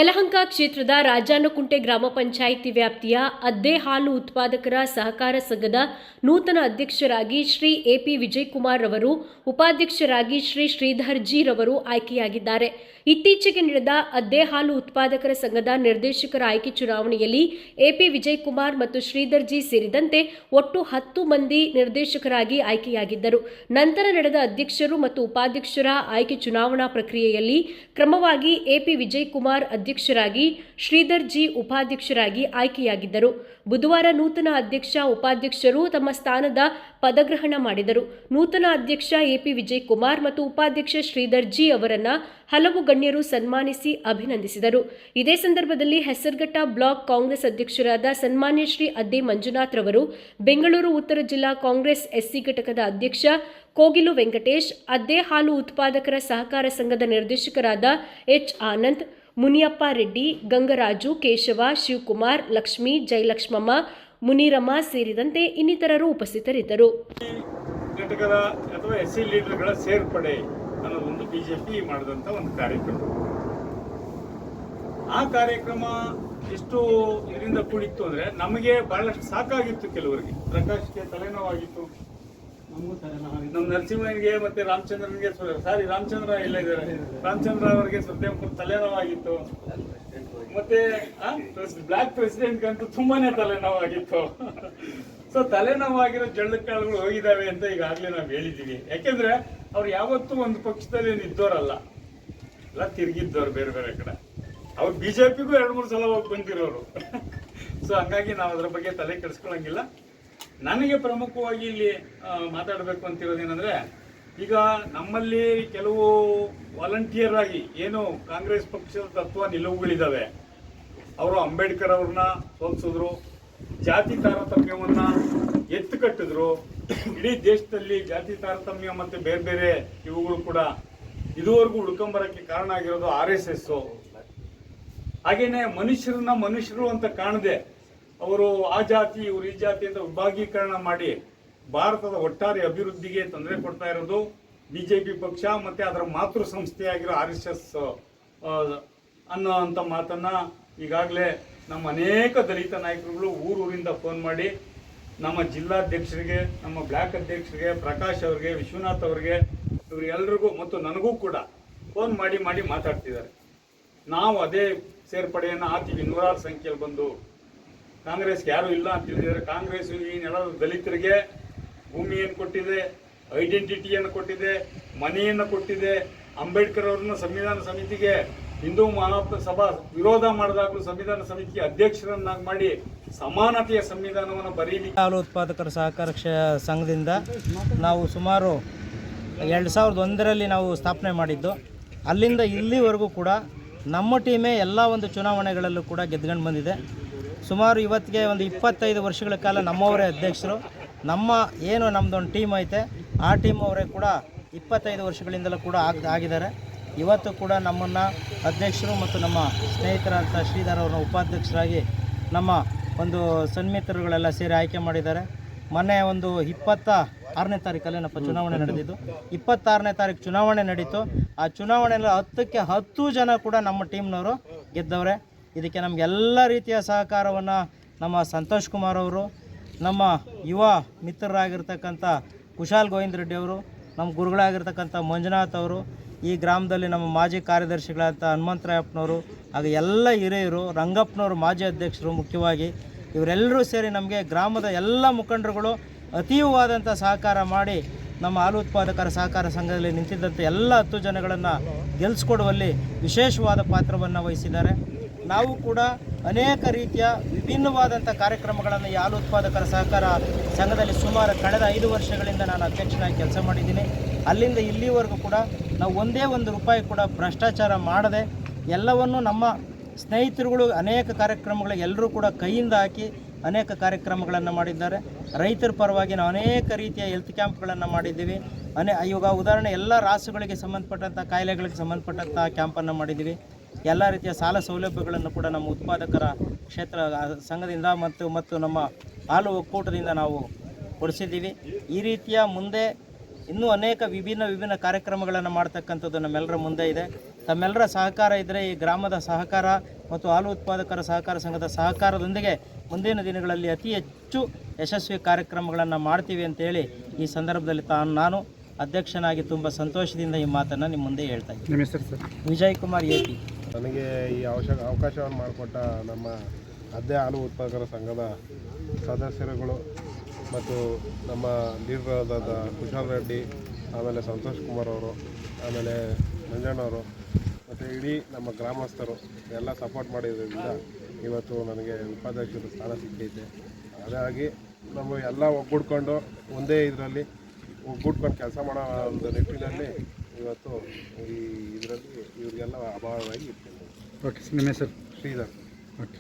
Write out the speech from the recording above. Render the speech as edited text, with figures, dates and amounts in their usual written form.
ಯಲಹಂಕ ಕ್ಷೇತ್ರದ ರಾಜಾನಕುಂಟೆ ಗ್ರಾಮ ಪಂಚಾಯಿತಿ ವ್ಯಾಪ್ತಿಯ ಅದ್ದೆ ಹಾಲು ಉತ್ಪಾದಕರ ಸಹಕಾರ ಸಂಘದ ನೂತನ ಅಧ್ಯಕ್ಷರಾಗಿ ಶ್ರೀ ಎಪಿ ವಿಜಯಕುಮಾರ್ ರವರು, ಉಪಾಧ್ಯಕ್ಷರಾಗಿ ಶ್ರೀ ಶ್ರೀಧರ್ ಜಿ ರವರು ಆಯ್ಕೆಯಾಗಿದ್ದಾರೆ. ಇತ್ತೀಚೆಗೆ ನಡೆದ ಅದ್ದೆ ಹಾಲು ಉತ್ಪಾದಕರ ಸಂಘದ ನಿರ್ದೇಶಕರ ಆಯ್ಕೆ ಚುನಾವಣೆಯಲ್ಲಿ ಎಪಿ ವಿಜಯಕುಮಾರ್ ಮತ್ತು ಶ್ರೀಧರ್ ಜಿ ಸೇರಿದಂತೆ ಒಟ್ಟು 10 ಮಂದಿ ನಿರ್ದೇಶಕರಾಗಿ ಆಯ್ಕೆಯಾಗಿದ್ದರು. ನಂತರ ನಡೆದ ಅಧ್ಯಕ್ಷರು ಮತ್ತು ಉಪಾಧ್ಯಕ್ಷರ ಆಯ್ಕೆ ಚುನಾವಣಾ ಪ್ರಕ್ರಿಯೆಯಲ್ಲಿ ಕ್ರಮವಾಗಿ ಎಪಿ ವಿಜಯಕುಮಾರ್ ಅಧ್ಯಕ್ಷರಾಗಿ, ಶ್ರೀಧರ್ ಜಿ ಉಪಾಧ್ಯಕ್ಷರಾಗಿ ಆಯ್ಕೆಯಾಗಿದ್ದರು. ಬುಧವಾರ ನೂತನ ಅಧ್ಯಕ್ಷ, ಉಪಾಧ್ಯಕ್ಷರು ತಮ್ಮ ಸ್ಥಾನದ ಪದಗ್ರಹಣ ಮಾಡಿದರು. ನೂತನ ಅಧ್ಯಕ್ಷ ಎಪಿ ವಿಜಯಕುಮಾರ್ ಮತ್ತು ಉಪಾಧ್ಯಕ್ಷ ಶ್ರೀಧರ್ ಜಿ ಅವರನ್ನ ಹಲವು ಗಣ್ಯರು ಸನ್ಮಾನಿಸಿ ಅಭಿನಂದಿಸಿದರು. ಇದೇ ಸಂದರ್ಭದಲ್ಲಿ ಹೆಸರಘಟ್ಟ ಬ್ಲಾಕ್ ಕಾಂಗ್ರೆಸ್ ಅಧ್ಯಕ್ಷರಾದ ಸನ್ಮಾನ್ಯ ಶ್ರೀ ಅದ್ದೆ ಮಂಜುನಾಥ್ ರವರು, ಬೆಂಗಳೂರು ಉತ್ತರ ಜಿಲ್ಲಾ ಕಾಂಗ್ರೆಸ್ ಎಸ್ಸಿ ಘಟಕದ ಅಧ್ಯಕ್ಷ ಕೋಗಿಲು ವೆಂಕಟೇಶ್, ಅದ್ದೆ ಹಾಲು ಉತ್ಪಾದಕರ ಸಹಕಾರ ಸಂಘದ ನಿರ್ದೇಶಕರಾದ ಎಚ್ ಆನಂದ್, ಮುನಿಯಪ್ಪ ರೆಡ್ಡಿ, ಗಂಗರಾಜು, ಕೇಶವ, ಶಿವಕುಮಾರ್, ಲಕ್ಷ್ಮಿ, ಜಯಲಕ್ಷ್ಮಮ್ಮ, ಮುನಿರಮ್ಮ ಸೇರಿದಂತೆ ಇನ್ನಿತರರು ಉಪಸ್ಥಿತರಿದ್ದರು. ಘಟಕದ ಅಥವಾ ಎಸ್ಸಿ ಲೀಡರ್ಗಳ ಸೇರ್ಪಡೆ ಅನ್ನೋದೊಂದು ಬಿಜೆಪಿ ಮಾಡಿದಂಥ ಒಂದು ಕಾರ್ಯಕ್ರಮ. ಆ ಕಾರ್ಯಕ್ರಮ ಎಷ್ಟು ಇದರಿಂದ ಕೂಡಿತ್ತು ಅಂದ್ರೆ ನಮಗೆ ಬಹಳಷ್ಟು ಸಾಕಾಗಿತ್ತು. ಕೆಲವರಿಗೆ ಪ್ರಕಾಶ್ಗೆ ತಲೆನೋವಾಗಿತ್ತು, ನಮ್ಮ ನರಸಿಂಹನಿಗೆ ಮತ್ತೆ ರಾಮಚಂದ್ರನಿಗೆ, ರಾಮಚಂದ್ರ ಇಲ್ಲ ಇದ್ದಾರೆ, ರಾಮಚಂದ್ರ ಅವರಿಗೆ ಸ್ವಲ್ಪ ತಲೆನೋವಾಗಿತ್ತು. ಮತ್ತೆ ಬ್ಲಾಕ್ ಪ್ರೆಸಿಡೆಂಟ್ ಅಂತೂ ತುಂಬಾನೇ ತಲೆನೋವಾಗಿತ್ತು. ಸೊ ತಲೆನೋವಾಗಿರೋ ಜಳ್ಳಕಾಳುಗಳು ಹೋಗಿದ್ದಾವೆ ಅಂತ ಈಗಾಗಲೇ ನಾವು ಹೇಳಿದ್ದೀವಿ. ಯಾಕೆಂದ್ರೆ ಅವ್ರು ಯಾವತ್ತೂ ಒಂದು ಪಕ್ಷದಲ್ಲಿ ನಿದ್ದೋರಲ್ಲ, ಎಲ್ಲ ತಿರುಗಿದ್ದವ್ರು ಬೇರೆ ಬೇರೆ ಕಡೆ. ಅವ್ರು ಬಿಜೆಪಿಗೂ 2-3 ಸಲ ಹೋಗಿ ಬಂದಿರೋರು. ಸೊ ಹಂಗಾಗಿ ನಾವು ಅದ್ರ ಬಗ್ಗೆ ತಲೆ ಕೆಡಿಸ್ಕೊಳಂಗಿಲ್ಲ. ನನಗೆ ಪ್ರಮುಖವಾಗಿ ಇಲ್ಲಿ ಮಾತಾಡಬೇಕು ಅಂತಿರೋದೇನೆಂದ್ರೆ, ಈಗ ನಮ್ಮಲ್ಲಿ ಕೆಲವು ವಾಲಂಟಿಯರ್ ಆಗಿ ಏನು ಕಾಂಗ್ರೆಸ್ ಪಕ್ಷದ ತತ್ವ ನಿಲುವುಗಳಿದ್ದಾವೆ, ಅವರು ಅಂಬೇಡ್ಕರ್ ಅವ್ರನ್ನ ಸೋಲಿಸಿದ್ರು, ಜಾತಿ ತಾರತಮ್ಯವನ್ನ ಎತ್ತು ಕಟ್ಟಿದ್ರು. ಇಡೀ ದೇಶದಲ್ಲಿ ಜಾತಿ ತಾರತಮ್ಯ ಮತ್ತೆ ಬೇರೆ ಬೇರೆ ಇವುಗಳು ಕೂಡ ಇದುವರೆಗೂ ಉಳ್ಕೊಂಬರಕ್ಕೆ ಕಾರಣ ಆಗಿರೋದು RSS. ಹಾಗೇನೆ ಮನುಷ್ಯರನ್ನ ಮನುಷ್ಯರು ಅಂತ ಕಾಣದೆ ಅವರು ಆ ಜಾತಿ ಇವರು ಈ ಜಾತಿ ಅಂತ ವಿಭಾಗೀಕರಣ ಮಾಡಿ ಭಾರತದ ಒಟ್ಟಾರೆ ಅಭಿವೃದ್ಧಿಗೆ ತೊಂದರೆ ಕೊಡ್ತಾ ಇರೋದು ಬಿಜೆಪಿ ಪಕ್ಷ ಮತ್ತೆ ಅದರ ಮಾತೃ ಸಂಸ್ಥೆಯಾಗಿರೋ RSS ಅನ್ನೋ ಮಾತನ್ನ ಈಗಾಗಲೇ ನಮ್ಮ ಅನೇಕ ದಲಿತ ನಾಯಕರುಗಳು ಊರೂರಿಂದ ಫೋನ್ ಮಾಡಿ ನಮ್ಮ ಜಿಲ್ಲಾಧ್ಯಕ್ಷರಿಗೆ, ನಮ್ಮ ಬ್ಲಾಕ್ ಅಧ್ಯಕ್ಷರಿಗೆ, ಪ್ರಕಾಶ್ ಅವರಿಗೆ, ವಿಶ್ವನಾಥ್ ಅವರಿಗೆ, ಇವರೆಲ್ಲರಿಗೂ ಮತ್ತು ನನಗೂ ಕೂಡ ಫೋನ್ ಮಾಡಿ ಮಾತಾಡ್ತಿದ್ದಾರೆ. ನಾವು ಅದೇ ಸೇರ್ಪಡೆಯನ್ನು ಆತೀವಿ. 100 ಸಂಖ್ಯೆಯಲ್ಲಿ ಬಂದು ಕಾಂಗ್ರೆಸ್ಗೆ ಯಾರು ಇಲ್ಲ ಅಂತ ಹೇಳಿದ್ದಾರೆ. ಕಾಂಗ್ರೆಸ್ ಈ ನೆಲದ ದಲಿತರಿಗೆ ಭೂಮಿಯನ್ನು ಕೊಟ್ಟಿದೆ, ಐಡೆಂಟಿಟಿಯನ್ನು ಕೊಟ್ಟಿದೆ, ಮನೆಯನ್ನು ಕೊಟ್ಟಿದೆ. ಅಂಬೇಡ್ಕರ್ ಅವ್ರನ್ನ ಸಂವಿಧಾನ ಸಮಿತಿಗೆ ಹಿಂದೂ ಮಹಾಸಭಾ ವಿರೋಧ ಮಾಡಿದಾಗಲೂ ಸಂವಿಧಾನ ಸಮಿತಿ ಅಧ್ಯಕ್ಷರನ್ನಾಗಿ ಮಾಡಿ ಸಮಾನತೆಯ ಸಂವಿಧಾನವನ್ನು ಬರೀಲಿಕ್ಕೆ ಹಾಲು ಉತ್ಪಾದಕರ ಸಹಕಾರ ಸಂಘದಿಂದ ನಾವು ಸುಮಾರು 2001ರಲ್ಲಿ ನಾವು ಸ್ಥಾಪನೆ ಮಾಡಿದ್ದು. ಅಲ್ಲಿಂದ ಇಲ್ಲಿವರೆಗೂ ಕೂಡ ನಮ್ಮ ಟೀಮೇ ಎಲ್ಲ ಒಂದು ಚುನಾವಣೆಗಳಲ್ಲೂ ಕೂಡ ಗೆದ್ಕೊಂಡು ಬಂದಿದೆ. ಸುಮಾರು ಇವತ್ತಿಗೆ ಒಂದು 25 ವರ್ಷಗಳ ಕಾಲ ನಮ್ಮವರೇ ಅಧ್ಯಕ್ಷರು. ನಮ್ಮ ಏನು ನಮ್ಮದೊಂದು ಟೀಮ್ ಐತೆ ಆ ಟೀಮ್ ಅವರೇ ಕೂಡ 25 ವರ್ಷಗಳಿಂದಲೂ ಕೂಡ ಆಗಿದ್ದಾರೆ. ಇವತ್ತು ಕೂಡ ನಮ್ಮನ್ನು ಅಧ್ಯಕ್ಷರು ಮತ್ತು ನಮ್ಮ ಸ್ನೇಹಿತರಂಥ ಶ್ರೀಧರ್ ಅವ್ರನ್ನ ಉಪಾಧ್ಯಕ್ಷರಾಗಿ ನಮ್ಮ ಒಂದು ಸನ್ಮಿತ್ರರುಗಳೆಲ್ಲ ಸೇರಿ ಆಯ್ಕೆ ಮಾಡಿದ್ದಾರೆ. ಮೊನ್ನೆ ಒಂದು 26ನೇ ತಾರೀಕಲ್ಲಿ ನಮ್ಮ ಚುನಾವಣೆ ನಡೆದಿದ್ದು. 26ನೇ ತಾರೀಕು ಚುನಾವಣೆ ನಡೀತು. ಆ ಚುನಾವಣೆಯಲ್ಲಿ 10ಕ್ಕೆ 10 ಜನ ಕೂಡ ನಮ್ಮ ಟೀಮ್ನವರು ಗೆದ್ದವ್ರೆ. ಇದಕ್ಕೆ ನಮಗೆಲ್ಲ ರೀತಿಯ ಸಹಕಾರವನ್ನು ನಮ್ಮ ಸಂತೋಷ್ ಕುಮಾರ್ ಅವರು, ನಮ್ಮ ಯುವ ಮಿತ್ರರಾಗಿರ್ತಕ್ಕಂಥ ಕುಶಾಲ್ ಗೋವಿಂದ ರೆಡ್ಡಿ ಅವರು, ನಮ್ಮ ಗುರುಗಳಾಗಿರ್ತಕ್ಕಂಥ ಮಂಜುನಾಥ್ ಅವರು, ಈ ಗ್ರಾಮದಲ್ಲಿ ನಮ್ಮ ಮಾಜಿ ಕಾರ್ಯದರ್ಶಿಗಳಾದ ಹನುಮಂತರಾಯಪ್ಪನವರು, ಹಾಗೆ ಎಲ್ಲ ಹಿರಿಯರು, ರಂಗಪ್ಪನವರು ಮಾಜಿ ಅಧ್ಯಕ್ಷರು ಮುಖ್ಯವಾಗಿ, ಇವರೆಲ್ಲರೂ ಸೇರಿ ನಮಗೆ ಗ್ರಾಮದ ಎಲ್ಲ ಮುಖಂಡರುಗಳು ಅತೀವವಾದಂಥ ಸಹಕಾರ ಮಾಡಿ ನಮ್ಮ ಹಾಲು ಉತ್ಪಾದಕರ ಸಹಕಾರ ಸಂಘದಲ್ಲಿ ನಿಂತಿದ್ದಂಥ ಎಲ್ಲ 10 ಜನಗಳನ್ನು ಗೆಲ್ಲಿಸ್ಕೊಡುವಲ್ಲಿ ವಿಶೇಷವಾದ ಪಾತ್ರವನ್ನು ವಹಿಸಿದ್ದಾರೆ. ನಾವು ಕೂಡ ಅನೇಕ ರೀತಿಯ ವಿಭಿನ್ನವಾದಂಥ ಕಾರ್ಯಕ್ರಮಗಳನ್ನು ಈ ಹಾಲು ಉತ್ಪಾದಕರ ಸಹಕಾರ ಸಂಘದಲ್ಲಿ ಸುಮಾರು ಕಳೆದ 5 ವರ್ಷಗಳಿಂದ ನಾನು ಅಧ್ಯಕ್ಷನಾಗಿ ಕೆಲಸ ಮಾಡಿದ್ದೀನಿ. ಅಲ್ಲಿಂದ ಇಲ್ಲಿವರೆಗೂ ಕೂಡ ನಾವು ಒಂದೇ ಒಂದು ರೂಪಾಯಿ ಕೂಡ ಭ್ರಷ್ಟಾಚಾರ ಮಾಡದೆ ಎಲ್ಲವನ್ನು ನಮ್ಮ ಸ್ನೇಹಿತರುಗಳು ಅನೇಕ ಕಾರ್ಯಕ್ರಮಗಳಿಗೆ ಎಲ್ಲರೂ ಕೂಡ ಕೈಯಿಂದ ಹಾಕಿ ಅನೇಕ ಕಾರ್ಯಕ್ರಮಗಳನ್ನು ಮಾಡಿದ್ದಾರೆ. ರೈತರ ಪರವಾಗಿ ನಾವು ಅನೇಕ ರೀತಿಯ ಹೆಲ್ತ್ ಕ್ಯಾಂಪ್ಗಳನ್ನು ಮಾಡಿದ್ದೀವಿ. ಇವಾಗ ಉದಾಹರಣೆ ಎಲ್ಲ ರಾಸುಗಳಿಗೆ ಸಂಬಂಧಪಟ್ಟಂಥ ಕಾಯಿಲೆಗಳಿಗೆ ಸಂಬಂಧಪಟ್ಟಂಥ ಕ್ಯಾಂಪನ್ನು ಮಾಡಿದ್ದೀವಿ. ಎಲ್ಲ ರೀತಿಯ ಸಾಲ ಸೌಲಭ್ಯಗಳನ್ನು ಕೂಡ ನಮ್ಮ ಉತ್ಪಾದಕರ ಕ್ಷೇತ್ರ ಸಂಘದಿಂದ ಮತ್ತು ನಮ್ಮ ಹಾಲು ಒಕ್ಕೂಟದಿಂದ ನಾವು ಕೊಡಿಸಿದ್ದೀವಿ. ಈ ರೀತಿಯ ಮುಂದೆ ಇನ್ನೂ ಅನೇಕ ವಿಭಿನ್ನ ಕಾರ್ಯಕ್ರಮಗಳನ್ನು ಮಾಡ್ತಕ್ಕಂಥದ್ದು ನಮ್ಮೆಲ್ಲರ ಮುಂದೆ ಇದೆ. ತಮ್ಮೆಲ್ಲರ ಸಹಕಾರ ಇದ್ದರೆ ಈ ಗ್ರಾಮದ ಸಹಕಾರ ಮತ್ತು ಹಾಲು ಉತ್ಪಾದಕರ ಸಹಕಾರ ಸಂಘದ ಸಹಕಾರದೊಂದಿಗೆ ಮುಂದಿನ ದಿನಗಳಲ್ಲಿ ಅತಿ ಹೆಚ್ಚು ಯಶಸ್ವಿ ಕಾರ್ಯಕ್ರಮಗಳನ್ನು ಮಾಡ್ತೀವಿ ಅಂತೇಳಿ ಈ ಸಂದರ್ಭದಲ್ಲಿ ನಾನು ಅಧ್ಯಕ್ಷನಾಗಿ ತುಂಬ ಸಂತೋಷದಿಂದ ಈ ಮಾತನ್ನು ನಿಮ್ಮ ಮುಂದೆ ಹೇಳ್ತಾ ಇದ್ದೀನಿ. ನಿಮ್ಮ ಹೆಸರು ಸರ್? ವಿಜಯ್ ಕುಮಾರ್ AP. ನನಗೆ ಈ ಅವಕಾಶವನ್ನು ಮಾಡಿಕೊಟ್ಟ ನಮ್ಮ ಅದ್ದೆ ಹಾಲು ಉತ್ಪಾದಕರ ಸಂಘದ ಸದಸ್ಯರುಗಳು ಮತ್ತು ನಮ್ಮ ಲೀಡರಾದ ಕುಶಾಲ್ ರೆಡ್ಡಿ, ಆಮೇಲೆ ಸಂತೋಷ್ ಕುಮಾರ್ ಅವರು, ಆಮೇಲೆ ಮಂಜಣ್ಣವರು ಮತ್ತು ಇಡೀ ನಮ್ಮ ಗ್ರಾಮಸ್ಥರು ಎಲ್ಲ ಸಪೋರ್ಟ್ ಮಾಡಿರೋದ್ರಿಂದ ಇವತ್ತು ನನಗೆ ಉಪಾಧ್ಯಕ್ಷರ ಸ್ಥಾನ ಸಿಕ್ಕೈತೆ. ಹಾಗಾಗಿ ನಮ್ಮ ಎಲ್ಲ ಒಗ್ಗೂಡ್ಕೊಂಡು ಒಂದೇ ಇದರಲ್ಲಿ ಒಗ್ಗೂಡ್ಕೊಂಡು ಕೆಲಸ ಮಾಡೋ ಒಂದು ನಿಟ್ಟಿನಲ್ಲಿ ಇವತ್ತು ಈ ಇದರಲ್ಲಿ ಇವರಿಗೆಲ್ಲ ಅಭಾವವಾಗಿ ಇರ್ತೀನಿ. ಓಕೆ ಸರ್, ನಿಮ್ಮ ಹೆಸರು? ಶ್ರೀಧರ್. ಓಕೆ.